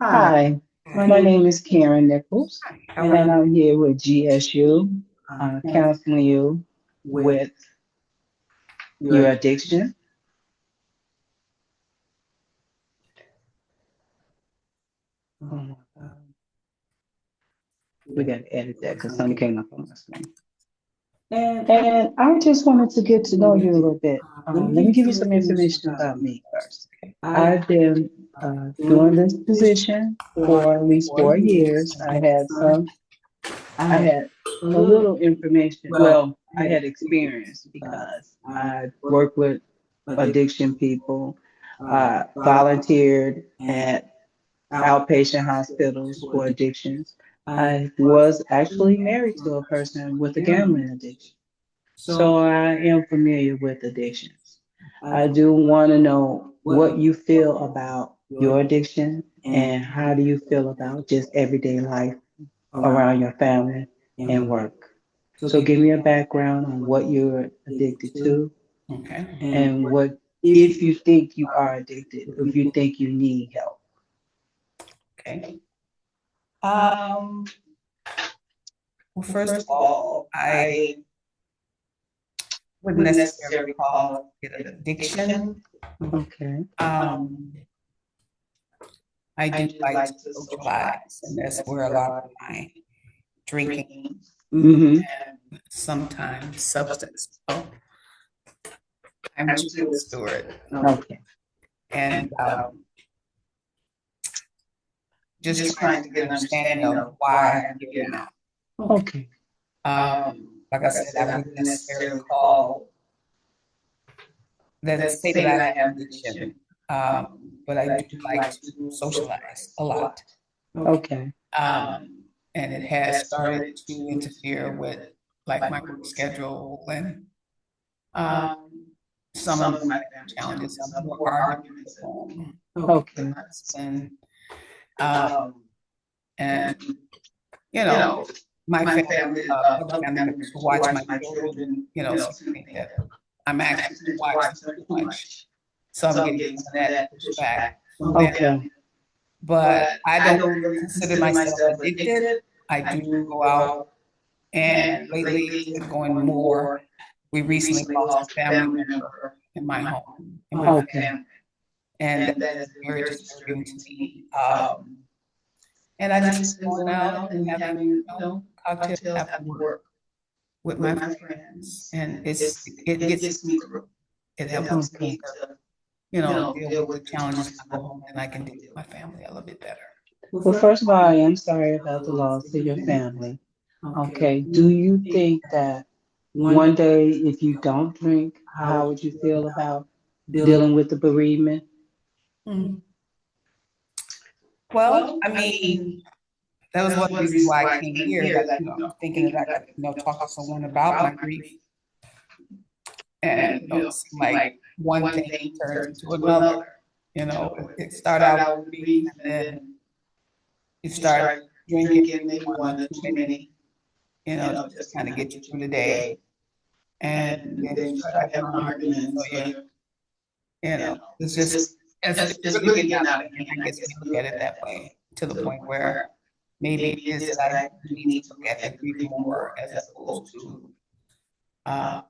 Hi, my name is Karen Nichols, and I'm here with GSU, counseling you with your addiction. Oh my God. We got to edit that because something came up on my screen. And I just wanted to get to know you a little bit. Let me give you some information about me first. I've been doing this position for at least 4 years. I had a little information. Well, I had experience because I worked with addiction people, volunteered at outpatient hospitals for addictions. I was actually married to a person with a gambling addiction. So I am familiar with addictions. I do want to know what you feel about your addiction and how do you feel about just everyday life around your family and work. So give me a background on what you're addicted to Okay. and what if you think you are addicted, if you think you need help. Okay. Um, well, first of all, I wouldn't necessarily call it an addiction. Okay. I do like to socialize, and that's where a lot of my drinking Mm-hmm. and sometimes substance. So I'm Judith Stewart, Okay. and just trying to get an understanding of why I'm here now. Okay. Like I said, I wouldn't necessarily call that say that I have addiction, but I do like to socialize a lot. Okay. And it has started to interfere with like my work schedule and some of my challenges, some more arguments at home. Okay. Um, and you know, my family, other family members who watch my children, think that I'm actually watching too much. So I'm getting some of that pushback from them. Okay. But I don't really consider myself addicted. I do go out, and lately it's been going more. We recently lost a family member in my home, in my family, and that is very disturbing to me. And I just been going out and having, cocktails after work with my friends, and it gets me through. It helps me to, deal with the challenges when I go home, and I can deal with my family a little bit better. Well, first of all, I am sorry about the loss of your family. Okay. Do you think that one day, if you don't drink, how would you feel about dealing with the bereavement? Mm. Well, I mean, that was one of the reasons why I came here, that, thinking that I could, talk to someone about my grief. And, it seemed like one thing turned into another. It started out with grief, and then you start drinking, maybe one or too many, to just kind of get you through the day. And then you start having arguments. So it's just, it's really getting out of hand. I guess we look at it that way, to the point where maybe it is that I need to look at the grief more as opposed to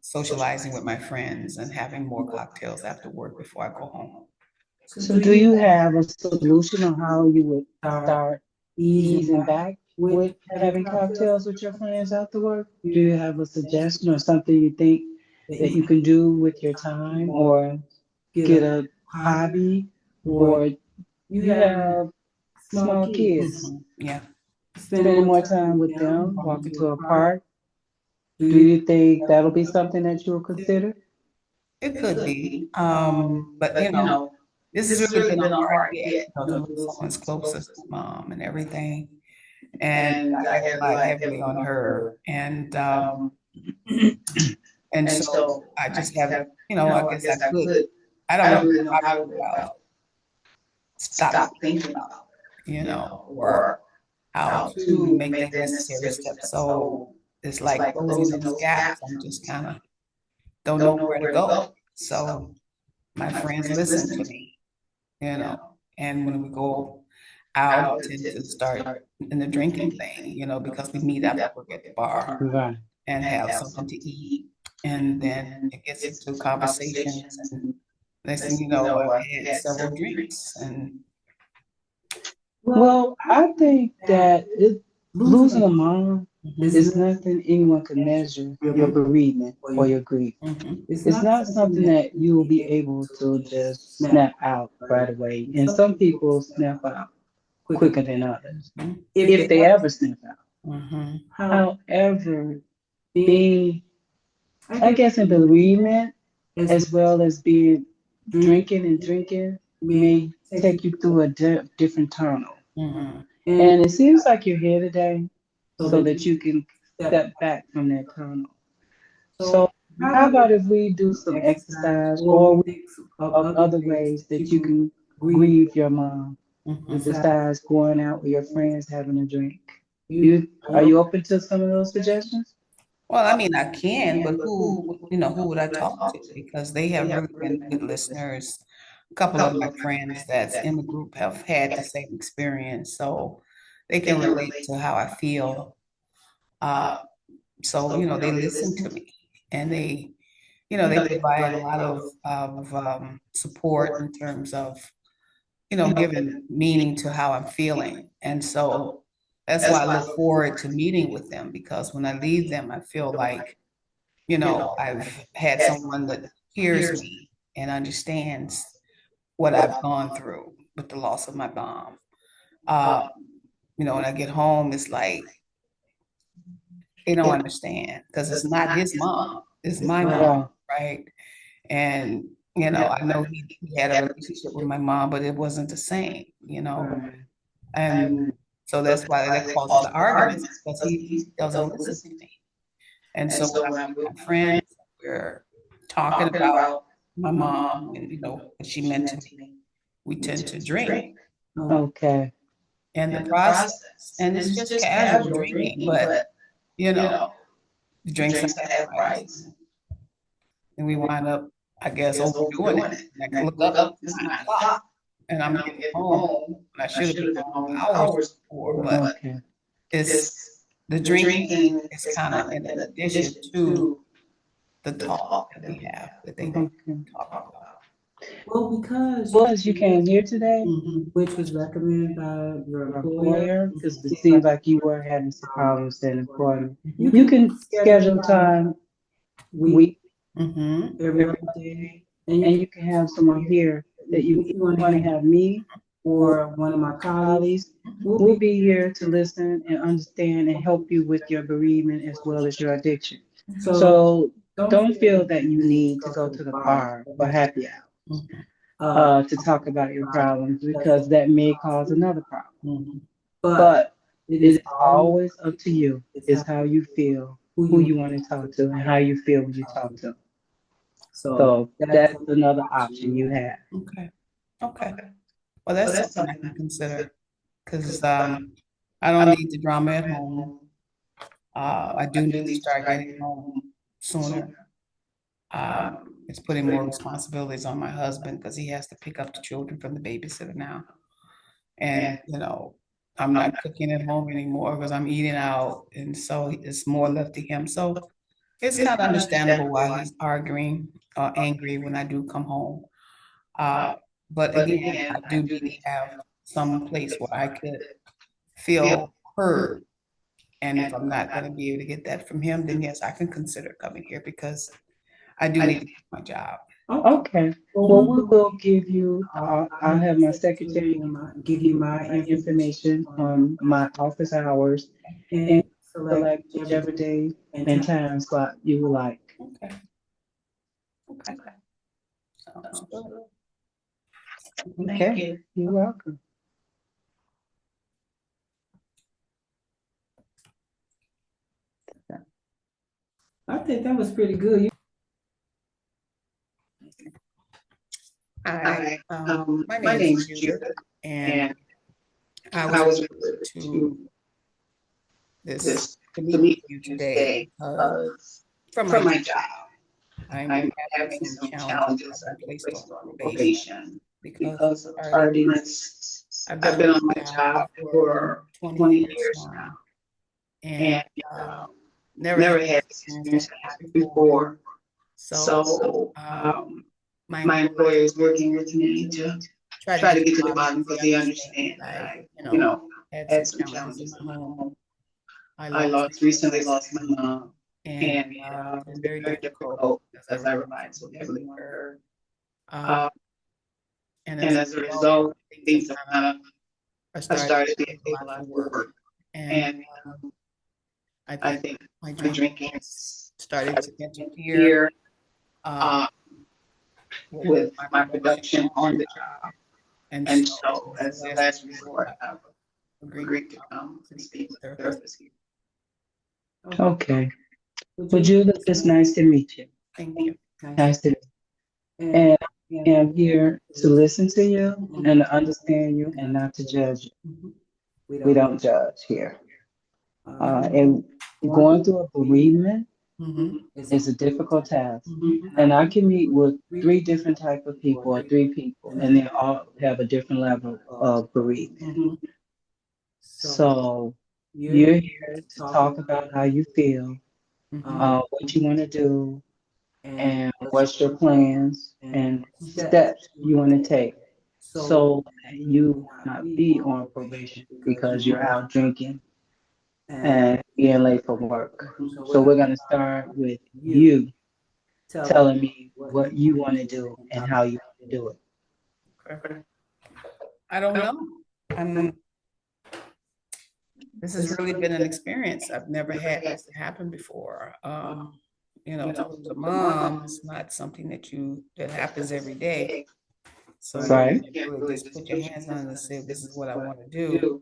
socializing with my friends and having more cocktails after work before I go home. So, do you have a solution on how you would start easing back with having cocktails with your friends after work? Do you have a suggestion or something you think that you can do with your time or get a hobby or you have small kids? Yeah, Spending more time with them, walking to a park. Do you think that'll be something that you'll consider? it could be. But this has really been a hard get, to lose someone's closest mom and everything. And I had relied heavily on her. And so I just haven't, I guess I could. I don't really know how to go about stop thinking about it, or how to make the necessary steps. So it's like closing those gaps. I'm just kind of don't know where to go. So my friends listen to me, you know. And when we go out, we tend to start in the drinking thing, because we meet after work at the bar Right. and have something to eat. And then it gets into conversations. And next thing you know, I've had several drinks. And Well, I think that losing a mom mhm, is nothing anyone can measure your bereavement or your grief. mhm, It's not something that you will be able to just snap out right away. And some people snap out quicker than others, mhm, if they ever snap out. mhm, However, being, I guess, in bereavement as well as being drinking may take you through a different tunnel. mhm. And it seems like you're here today so that you can step back from that tunnel. So, how about if we do some exercise or we think of other ways that you can grieve your mom Mhm. besides going out with your friends having a drink? Are you open to some of those suggestions? Well, I mean, I can, but who would I talk to? Because they have really been good listeners. A couple of my friends that's in the group have had the same experience, so they can relate to how I feel. Uh, so, they listen to me and they provide a lot of support in terms of, giving meaning to how I'm feeling. And so that's why I look forward to meeting with them, because when I leave them, I feel like, I've had someone that hears me and understands what I've gone through with the loss of my mom. Uh, when I get home, it's like they don't understand because it's not his mom, it's my mom, Right. right? And I know he had a relationship with my mom, but it wasn't the same. Right. And so that's why that causes the arguments, because he doesn't listen to me. And so when I'm with my friends, we're talking about my mom and what she meant to me. We tend to drink Okay. in the process, and it's just casual drinking, but you know, the drinks have price, and we wind up, I guess, overdoing it. And I look up, it's 9 o'clock, and I'm getting home, and I should have been home hours before, but Okay. it's the drinking is kind of in addition to the talk that we have that they don't Okay. talk about. Well, as you came here today, Mhm. your employer, because it seems like you were having some problems in employment, you can schedule time week Mhm. every other day, and you can have someone here that you want to have me or one of my colleagues. We'll be here to listen and understand and help you with your bereavement as well as your addiction. So don't feel that you need to go to the bar or happy hour Mhm. to talk about your problems because that may cause another problem. Mhm. But it is always up to you. It's how you feel, who you want to talk to, and how you feel when you talk to them. So that's another option you have. Okay. Okay. Well, that's something I can consider because I don't need the drama at home. I do need to start getting home sooner. It's putting more responsibilities on my husband because he has to pick up the children from the babysitter now. And, I'm not cooking at home anymore because I'm eating out. And so it's more left to him. So it's kind of understandable why he's arguing or angry when I do come home. Uh, but again, I do need to have some place where I could feel heard. And if I'm not going to be able to get that from him, then yes, I can consider coming here because I do need to do my job. Okay. Well, we will give you, I'll have my secretary give you my information on my office hours and select whichever day and time slot you would like. Okay. Okay. Sounds good. Okay. You're welcome. Hi, my name is Judith, and I was referred to this to meet with you today because from my job. I'm having some challenges. I've been placed on probation because of tardiness. I've been on my job for 20 years now, and never had this experience happen before. So my employer is working with me to try to get to the bottom because they understand that had some challenges in my home. I recently lost my mom, and it's been very difficult because I relied so heavily on her. Uh, and And as a as a result, result, things have things have kind of kind of I I started started to to take a take a lot for lot for work, work. and And I I think think my my drinking drinking is starting started to to interfere interfere uh, uh, with with my my production production on the on the job. job. And And so, so, as a as a last last resort, resort, I've I've agreed to agreed to come come and and speak speak with with the therapists. therapist here. Okay. Okay. Would Well, you? Judith, it's nice to meet you. Thank you. Nice to meet you. And And I am here to listen to you mhm, and to understand you and not to judge you. mhm. We don't judge here. Um, And going through a bereavement mhm, is a difficult task. mhm, And I can meet with three different type of people or three people, and they all have a different level of bereavement. mhm. So you're here to talk about how you feel, Mhm. what you want to do, and what's your plans and steps you want to take so that you will not be on probation because you're out drinking and being late for work. So we're going to start with you telling me what you want to do and how you want to do it. Okay. I don't know. I'm. This has really been an experience. I've never had this happen before. To lose a mom is not something that happens every day. So you Right? can't really just put your hands on it and say, "This is what I want to do."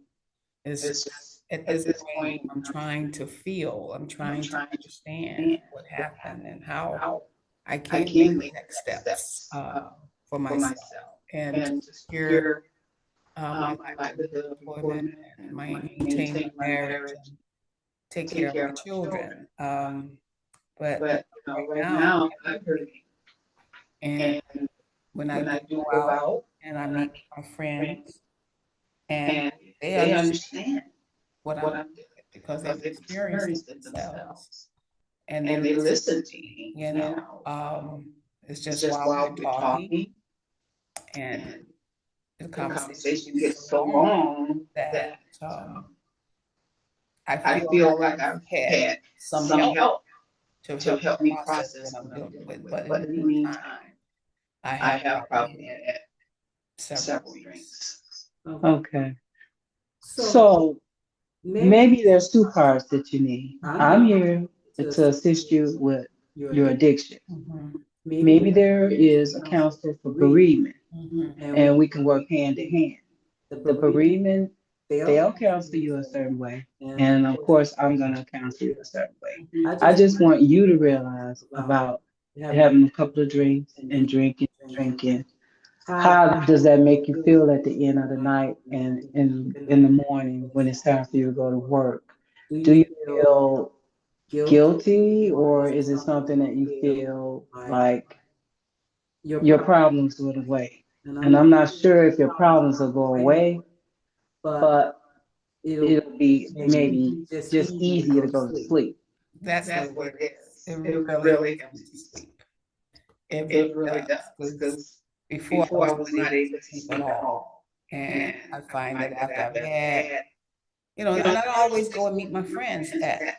It's just at this point, I'm trying to feel. I'm trying to understand what happened and how I can make the next steps for myself and to secure my livelihood, employment, and maintain my marriage and take care of my children. But right now, I'm hurting. And when I do go out and I meet my friends, and they understand what I'm doing because they've experienced it themselves and they listen to me. It's just while we're talking and the conversation gets so long that I feel like I've had some help to help me process what I'm dealing with. But in the meantime, I have probably had several drinks. Okay. So maybe there's two parts that you need. I'm here to assist you with your addiction. Mhm, Maybe there is a counselor for bereavement, mhm, and we can work hand in hand. The bereavement, they'll counsel you a certain way, and of course, I'm going to counsel you a certain way. mhm, I just want you to realize about having a couple of drinks and drinking. How does that make you feel at the end of the night and in the morning when it's time for you to go to work? Do you feel guilty, or is it something that you feel like your problems went away? And I'm not sure if your problems will go away, but it'll be maybe just easier to go to sleep. That's what it is. It really helps me to sleep. It really does. Because before I was not able to sleep at all. And I find that after I've had, and I don't always go and meet my friends at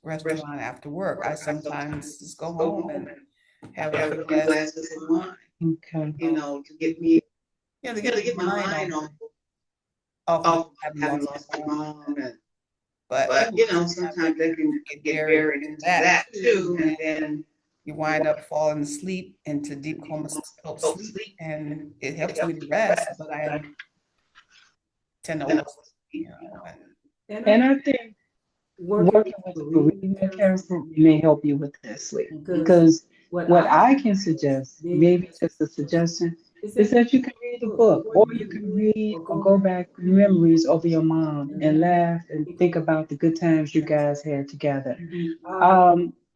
restaurant after work. I sometimes just go home and have a few glasses of wine, Okay. to get my mind off of having lost my mom. But sometimes that can get buried into that too, and then you wind up falling asleep into deep comatose sleep, and it helps me to rest, but I tend to oversleep, And I think working with a bereavement counselor may help you with that sleep. Because what I can suggest, maybe just a suggestion, is that you can read a book or you can read or go back memories over your mom and laugh and think about the good times you guys had together.